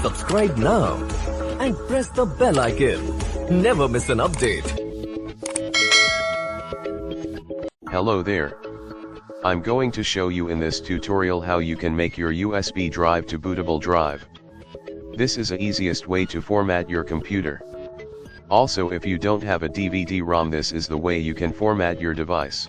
Subscribe now and press the bell icon. Never miss an update. Hello there. I'm going to show you in this tutorial how you can make your USB drive to bootable drive. This is the easiest way to format your computer. Also, if you don't have a DVD-ROM, this is the way you can format your device.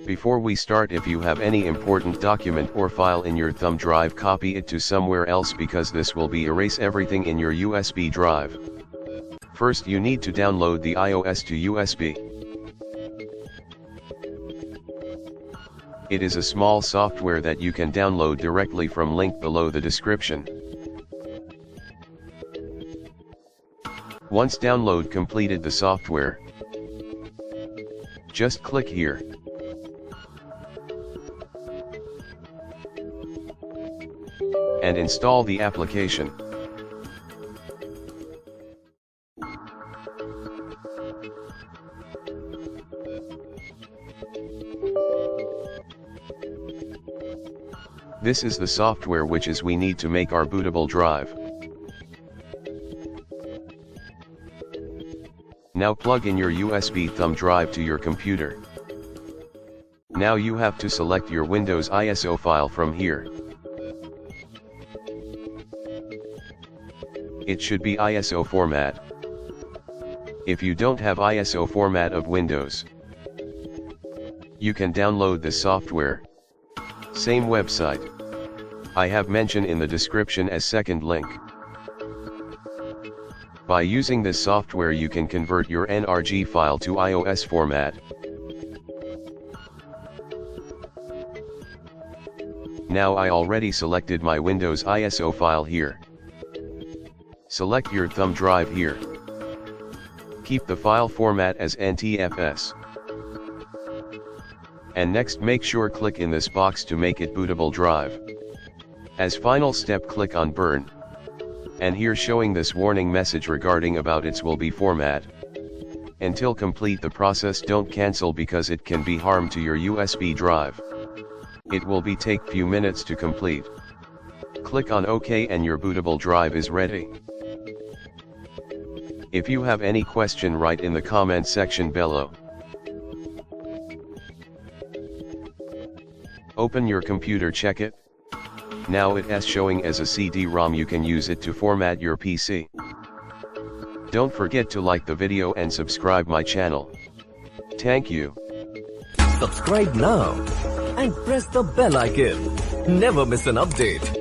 Before we start, if you have any important document or file in your thumb drive, copy it to somewhere else, because this will erase everything in your USB drive. First, you need to download the iOS to USB. It is a small software that you can download directly from link below the description. Once download completed the software, just click here. And install the application. This is the software which we need to make our bootable drive. Now plug in your USB thumb drive to your computer. Now you have to select your Windows ISO file from here. It should be ISO format. If you don't have ISO format of Windows, you can download this software. Same website. I have mentioned in the description as second link. By using this software, you can convert your NRG file to iOS format. Now I already selected my Windows ISO file here. Select your thumb drive here. Keep the file format as NTFS. And next, make sure click in this box to make it bootable drive. As final step, click on burn. And here showing this warning message regarding about its will be format. Until complete the process, don't cancel, because it can be harm to your USB drive. It will take few minutes to complete. Click on OK and your bootable drive is ready. If you have any question, write in the comment section below. Open your computer, check it. Now it is showing as a CD-ROM. You can use it to format your PC. Don't forget to like the video and subscribe my channel. Thank you. Subscribe now and press the bell icon. Never miss an update.